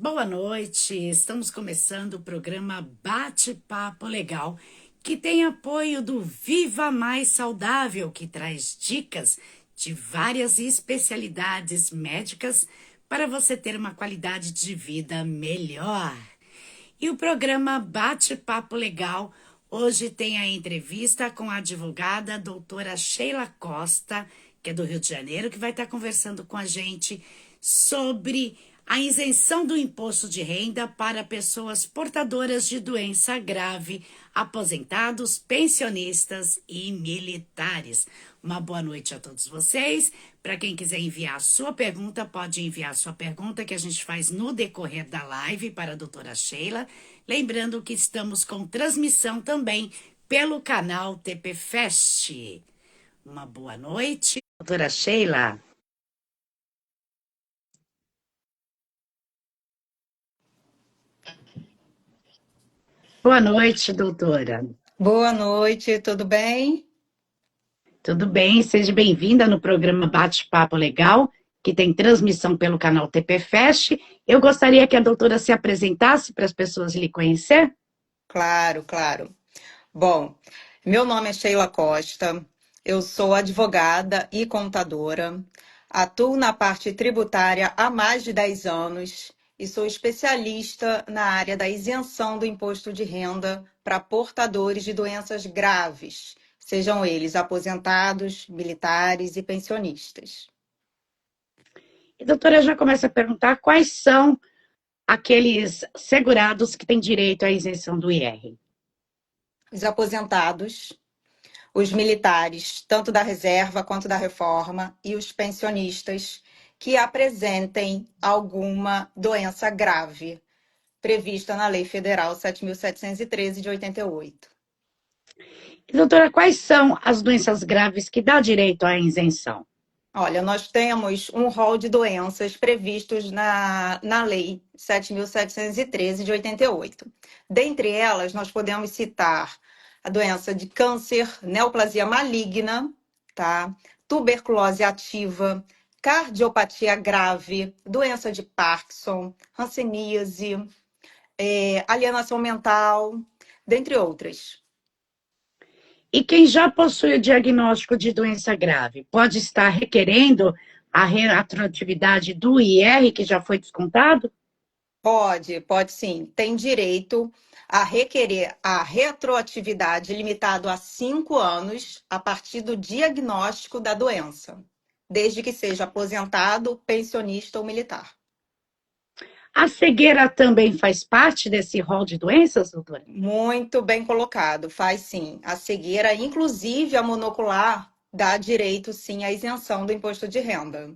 Boa noite, estamos começando o programa Bate-Papo Legal, que tem apoio do Viva Mais Saudável, que traz dicas de várias especialidades médicas para você ter uma qualidade de vida melhor. E o programa Bate-Papo Legal hoje tem a entrevista com a advogada doutora Sheila Costa, que é do Rio de Janeiro, que vai estar conversando com a gente sobre a isenção do imposto de renda para pessoas portadoras de doença grave, aposentados, pensionistas e militares. Uma boa noite a todos vocês. Para quem quiser enviar a sua pergunta, pode enviar a sua pergunta que a gente faz no decorrer da live para a doutora Sheila. Lembrando que estamos com transmissão também pelo canal TP Fest. Uma boa noite, doutora Sheila. Boa noite, doutora. Boa noite, tudo bem? Tudo bem? Seja bem-vinda no programa Bate-Papo Legal, que tem transmissão pelo canal TP Fest. Eu gostaria que a doutora se apresentasse para as pessoas lhe conhecer. Claro, claro. Bom, meu nome é Sheila Costa, eu sou advogada e contadora, atuo na parte tributária há mais de 10 anos e sou especialista na área da isenção do imposto de renda para portadores de doenças graves, sejam eles aposentados, militares e pensionistas. E a doutora já começa a perguntar quais são aqueles segurados que têm direito à isenção do IR. Os aposentados, os militares, tanto da reserva quanto da reforma, e os pensionistas que apresentem alguma doença grave prevista na Lei Federal 7.713 de 88. E, doutora, quais são as doenças graves que dá direito à isenção? Olha, nós temos um rol de doenças previstos na Lei 7.713 de 88. Dentre elas, nós podemos citar a doença de câncer, neoplasia maligna, tá? Tuberculose ativa, cardiopatia grave, doença de Parkinson, hanseníase, alienação mental, dentre outras. E quem já possui o diagnóstico de doença grave pode estar requerendo a retroatividade do IR que já foi descontado? Pode sim. Tem direito a requerer a retroatividade limitado a 5 anos a partir do diagnóstico da doença, desde que seja aposentado, pensionista ou militar. A cegueira também faz parte desse rol de doenças, doutora? Muito bem colocado, faz sim. A cegueira, inclusive a monocular, dá direito sim à isenção do imposto de renda.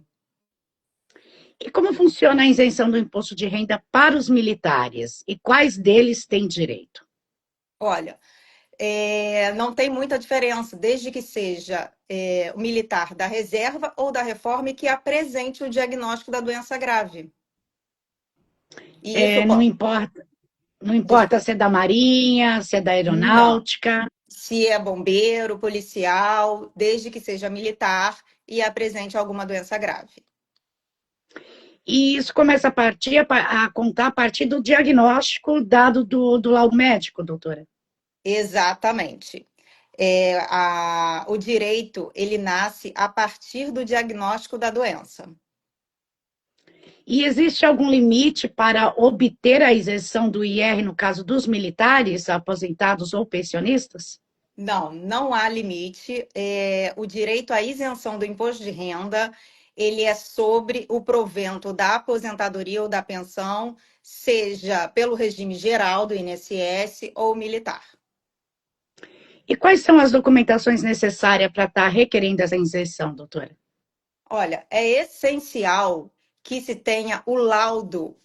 E como funciona a isenção do imposto de renda para os militares? E quais deles têm direito? Olha, não tem muita diferença, desde que seja o militar da reserva ou da reforma e que apresente o diagnóstico da doença grave. E isso, Não importa, não importa desculpa, se é da Marinha, se é da não. Aeronáutica. Se é bombeiro, policial, desde que seja militar e apresente alguma doença grave. E isso começa a contar a partir do diagnóstico dado do laudo médico, doutora. Exatamente. O direito, ele nasce a partir do diagnóstico da doença. E existe algum limite para obter a isenção do IR no caso dos militares, aposentados ou pensionistas? Não, não há limite. O direito à isenção do imposto de renda, ele é sobre o provento da aposentadoria ou da pensão, seja pelo regime geral do INSS ou militar. E quais são as documentações necessárias para estar requerendo essa isenção, doutora? Olha, é essencial que se tenha o laudo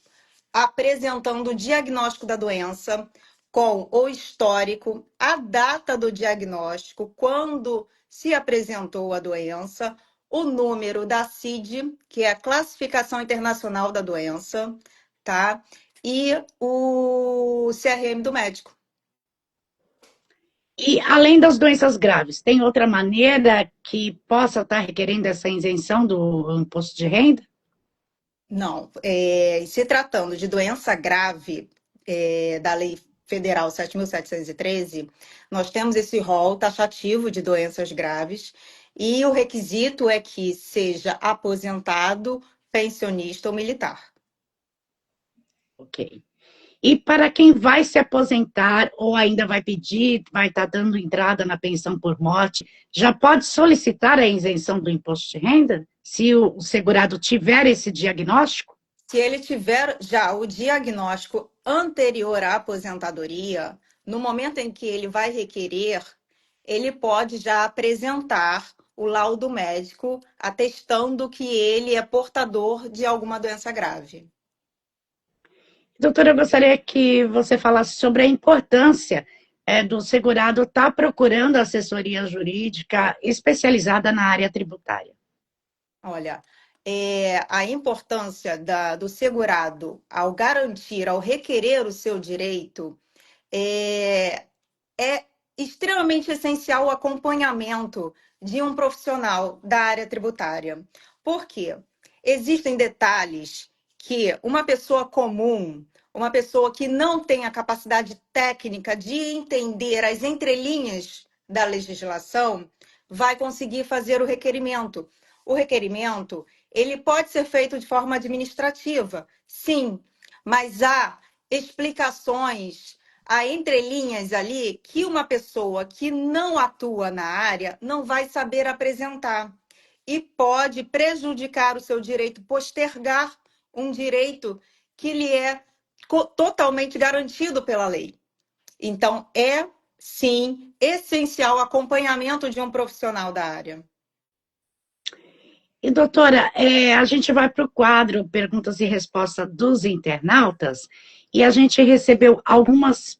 apresentando o diagnóstico da doença, com o histórico, a data do diagnóstico, quando se apresentou a doença, o número da CID, que é a Classificação Internacional da Doença, tá? E o CRM do médico. E além das doenças graves, tem outra maneira que possa estar requerendo essa isenção do imposto de renda? Não, se tratando de doença grave, da Lei Federal 7.713, nós temos esse rol taxativo de doenças graves e o requisito é que seja aposentado, pensionista ou militar. Ok. E para quem vai se aposentar ou ainda vai pedir, vai estar dando entrada na pensão por morte, já pode solicitar a isenção do imposto de renda? Se o segurado tiver esse diagnóstico? Se ele tiver já o diagnóstico anterior à aposentadoria, no momento em que ele vai requerer, ele pode já apresentar o laudo médico atestando que ele é portador de alguma doença grave. Doutora, eu gostaria que você falasse sobre a importância do segurado estar procurando assessoria jurídica especializada na área tributária. Olha, a importância do segurado ao garantir, ao requerer o seu direito, é, é extremamente essencial o acompanhamento de um profissional da área tributária. Por quê? Existem detalhes que uma pessoa comum, uma pessoa que não tem a capacidade técnica de entender as entrelinhas da legislação, vai conseguir fazer o requerimento. O requerimento, ele pode ser feito de forma administrativa, sim, mas há explicações, há entrelinhas ali que uma pessoa que não atua na área não vai saber apresentar e pode prejudicar o seu direito, postergar um direito que lhe é totalmente garantido pela lei. Então, é sim essencial o acompanhamento de um profissional da área. E, doutora, a gente vai para o quadro Perguntas e Respostas dos Internautas, e a gente recebeu algumas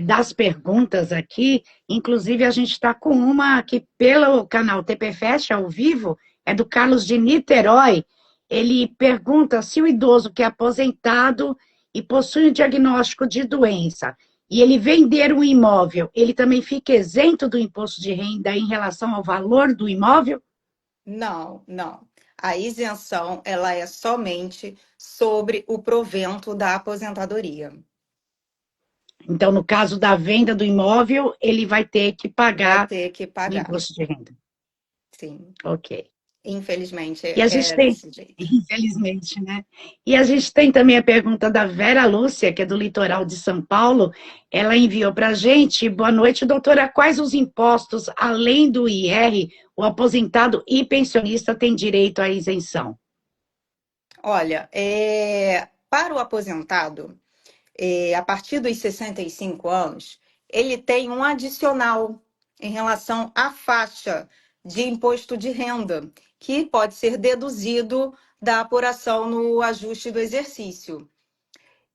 das perguntas aqui, inclusive a gente está com uma aqui pelo canal TP Fest ao vivo, é do Carlos de Niterói. Ele pergunta se o idoso que é aposentado e possui um diagnóstico de doença, e ele vender um imóvel, ele também fica isento do imposto de renda em relação ao valor do imóvel? Não, não. A isenção, ela é somente sobre o provento da aposentadoria. Então, no caso da venda do imóvel, ele vai ter que Vai pagar ter que o pagar. imposto de renda. Sim. Ok. Infelizmente, E a gente é tem, desse jeito. infelizmente, né? E a gente tem também a pergunta da Vera Lúcia, que é do litoral de São Paulo. Ela enviou para a gente. Boa noite, doutora. Quais os impostos, além do IR, o aposentado e pensionista tem direito à isenção? Olha, para o aposentado, a partir dos 65 anos, ele tem um adicional em relação à faixa de imposto de renda, que pode ser deduzido da apuração no ajuste do exercício.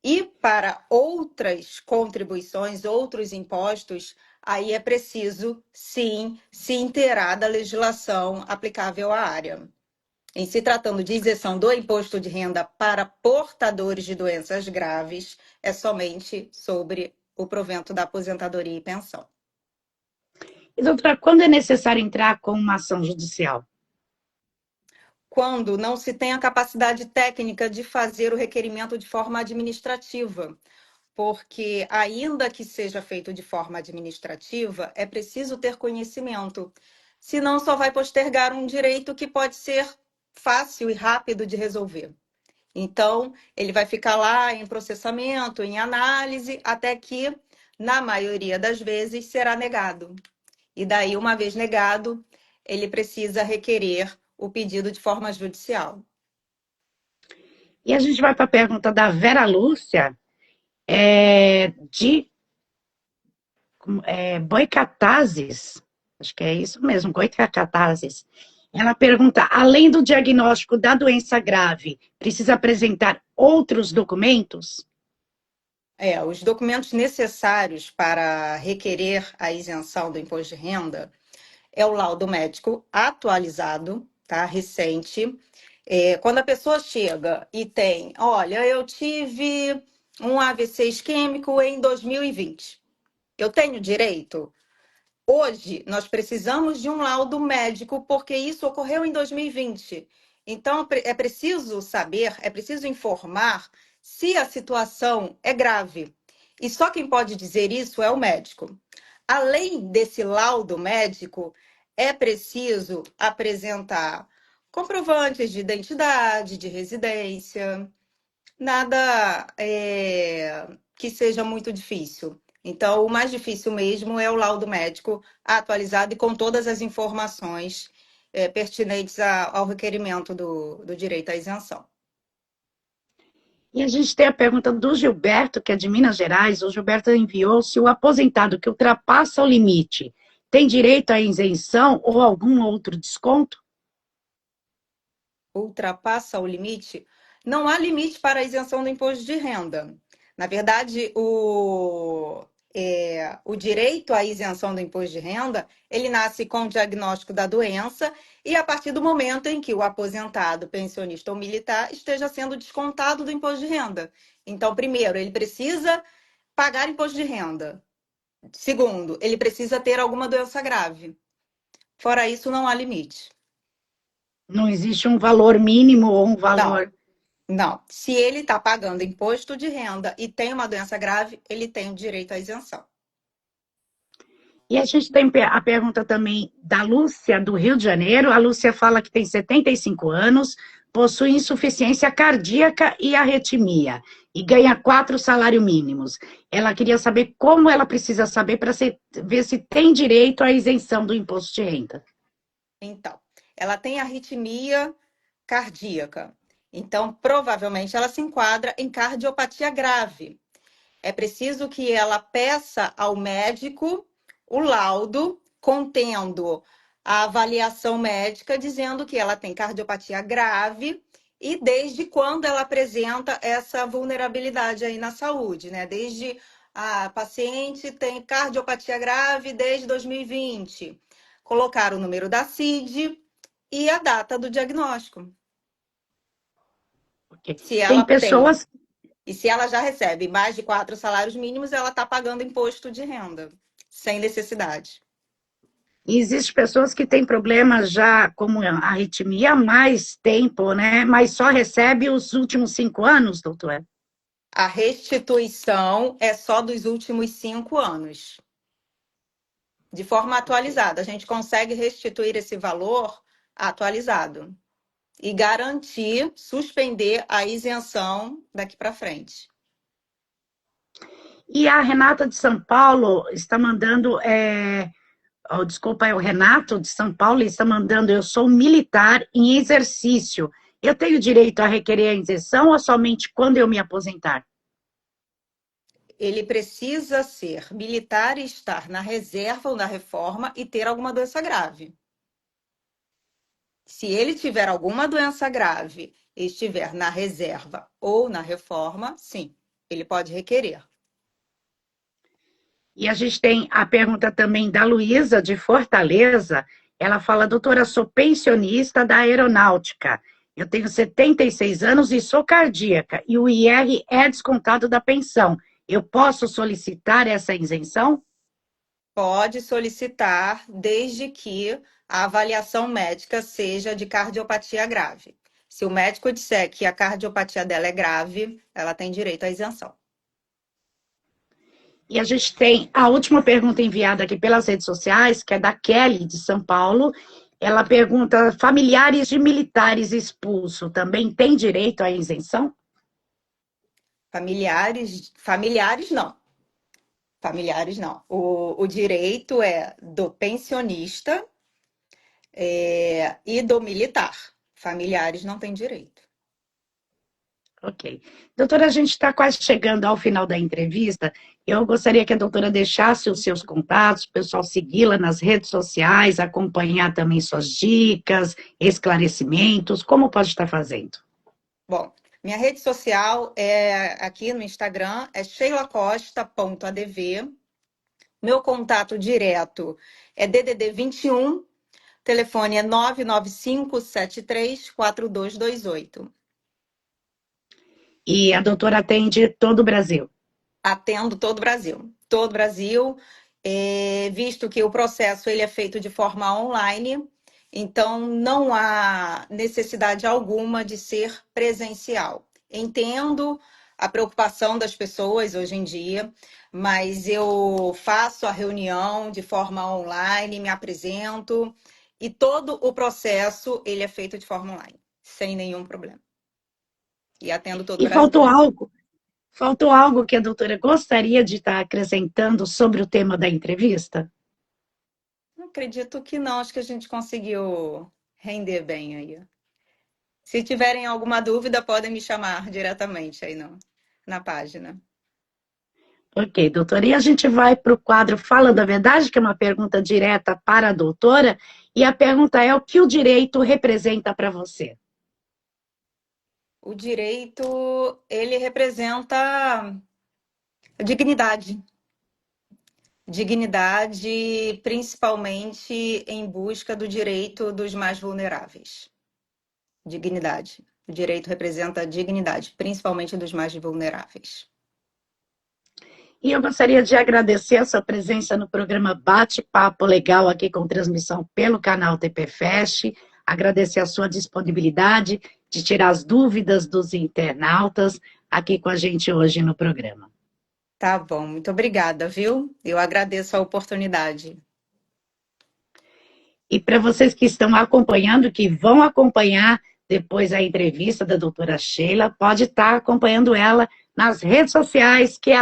E para outras contribuições, outros impostos, aí é preciso, sim, se inteirar da legislação aplicável à área. Em se tratando de isenção do imposto de renda para portadores de doenças graves, é somente sobre o provento da aposentadoria e pensão. E, doutora, quando é necessário entrar com uma ação judicial? Quando não se tem a capacidade técnica de fazer o requerimento de forma administrativa, porque, ainda que seja feito de forma administrativa, é preciso ter conhecimento. Senão, só vai postergar um direito que pode ser fácil e rápido de resolver. Então, ele vai ficar lá em processamento, em análise, até que, na maioria das vezes, será negado. E daí, uma vez negado, ele precisa requerer o pedido de forma judicial. E a gente vai para a pergunta da Vera Lúcia, de Boicatazes, acho que é isso mesmo, Boicatazes. Ela pergunta, além do diagnóstico da doença grave, precisa apresentar outros documentos? Os documentos necessários para requerer a isenção do imposto de renda é o laudo médico atualizado, tá? Recente. Quando a pessoa chega e tem, olha, eu tive um AVC isquêmico em 2020. Eu tenho direito? Hoje, nós precisamos de um laudo médico, porque isso ocorreu em 2020. Então, é preciso saber, é preciso informar se a situação é grave. E só quem pode dizer isso é o médico. Além desse laudo médico, é preciso apresentar comprovantes de identidade, de residência, nada que seja muito difícil. Então, o mais difícil mesmo é o laudo médico atualizado e com todas as informações pertinentes ao requerimento do direito à isenção. E a gente tem a pergunta do Gilberto, que é de Minas Gerais. O Gilberto enviou se o aposentado que ultrapassa o limite tem direito à isenção ou algum outro desconto? Ultrapassa o limite, não há limite para a isenção do imposto de renda. Na verdade, o direito à isenção do imposto de renda, ele nasce com o diagnóstico da doença e a partir do momento em que o aposentado, pensionista ou militar esteja sendo descontado do imposto de renda. Então, primeiro, ele precisa pagar imposto de renda. Segundo, ele precisa ter alguma doença grave. Fora isso, não há limite. Não existe um valor mínimo ou um Não. valor. Não. Se ele está pagando imposto de renda e tem uma doença grave, ele tem o direito à isenção. E a gente tem a pergunta também da Lúcia, do Rio de Janeiro. A Lúcia fala que tem 75 anos, possui insuficiência cardíaca e arritmia, e ganha 4 salários mínimos. Ela queria saber como ela precisa saber para ver se tem direito à isenção do imposto de renda. Então, ela tem arritmia cardíaca. Então, provavelmente, ela se enquadra em cardiopatia grave. É preciso que ela peça ao médico o laudo contendo a avaliação médica dizendo que ela tem cardiopatia grave e desde quando ela apresenta essa vulnerabilidade aí na saúde, né? Desde a paciente tem cardiopatia grave desde 2020. Colocar o número da CID e a data do diagnóstico. Porque Se tem ela tem pessoas. e se ela já recebe mais de 4 salários mínimos, ela está pagando imposto de renda, sem necessidade. E existem pessoas que têm problemas já, como a arritmia, há mais tempo, né? Mas só recebe os últimos 5 anos, doutora? A restituição é só dos últimos 5 anos. De forma atualizada. A gente consegue restituir esse valor atualizado e garantir, suspender a isenção daqui para frente. E a Renata de São Paulo está mandando, desculpa, é o Renato de São Paulo, está mandando, eu sou militar em exercício. Eu tenho direito a requerer a isenção ou somente quando eu me aposentar? Ele precisa ser militar e estar na reserva ou na reforma e ter alguma doença grave. Se ele tiver alguma doença grave e estiver na reserva ou na reforma, sim, ele pode requerer. E a gente tem a pergunta também da Luísa, de Fortaleza. Ela fala, doutora, sou pensionista da aeronáutica. Eu tenho 76 anos e sou cardíaca, e o IR é descontado da pensão. Eu posso solicitar essa isenção? Pode solicitar desde que a avaliação médica seja de cardiopatia grave. Se o médico disser que a cardiopatia dela é grave, ela tem direito à isenção. E a gente tem a última pergunta enviada aqui pelas redes sociais, que é da Kelly, de São Paulo. Ela pergunta: familiares de militares expulsos também têm direito à isenção? Familiares não. Familiares não. O direito é do pensionista e do militar. Familiares não têm direito. Ok. Doutora, a gente está quase chegando ao final da entrevista. Eu gostaria que a doutora deixasse os seus contatos, o pessoal segui-la nas redes sociais, acompanhar também suas dicas, esclarecimentos, como pode estar fazendo? Bom, minha rede social é aqui no Instagram, é sheilacosta.adv. Meu contato direto é DDD 21, telefone é 995734228. E a doutora atende todo o Brasil. Atendo todo o Brasil. Todo o Brasil, visto que o processo ele é feito de forma online, Então, não há necessidade alguma de ser presencial. Entendo a preocupação das pessoas hoje em dia, mas eu faço a reunião de forma online, me apresento e todo o processo ele é feito de forma online, sem nenhum problema. E atendo todo o E Brasil. faltou algo que a doutora gostaria de estar acrescentando sobre o tema da entrevista? Acredito que não, acho que a gente conseguiu render bem aí. Se tiverem alguma dúvida, podem me chamar diretamente aí na página. Ok, doutora. E a gente vai para o quadro Fala da Verdade, que é uma pergunta direta para a doutora. E a pergunta é: o que o direito representa para você? O direito, ele representa dignidade. Dignidade, principalmente em busca do direito dos mais vulneráveis. Dignidade. O direito representa dignidade, principalmente dos mais vulneráveis. E eu gostaria de agradecer a sua presença no programa Bate-Papo Legal, aqui com transmissão pelo canal TP Fest. Agradecer a sua disponibilidade de tirar as dúvidas dos internautas aqui com a gente hoje no programa. Tá bom, muito obrigada, viu? Eu agradeço a oportunidade. E para vocês que estão acompanhando, que vão acompanhar depois a entrevista da doutora Sheila, pode estar acompanhando ela nas redes sociais, que é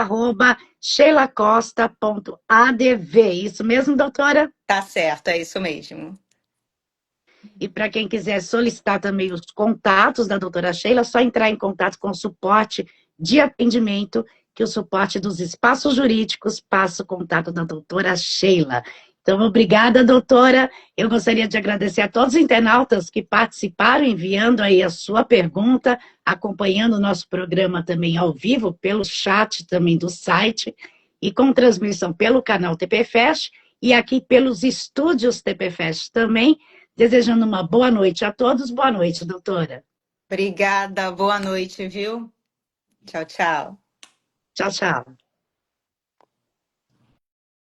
@sheilacosta.adv. Isso mesmo, doutora? Tá certo, é isso mesmo. E para quem quiser solicitar também os contatos da doutora Sheila, é só entrar em contato com o suporte de atendimento, que o suporte dos espaços jurídicos passa o contato da doutora Sheila. Então, obrigada, doutora. Eu gostaria de agradecer a todos os internautas que participaram, enviando aí a sua pergunta, acompanhando o nosso programa também ao vivo, pelo chat também do site, e com transmissão pelo canal TP Fest, e aqui pelos estúdios TP Fest também. Desejando uma boa noite a todos. Boa noite, doutora. Obrigada, boa noite, viu? Tchau, tchau. Tchau, tchau.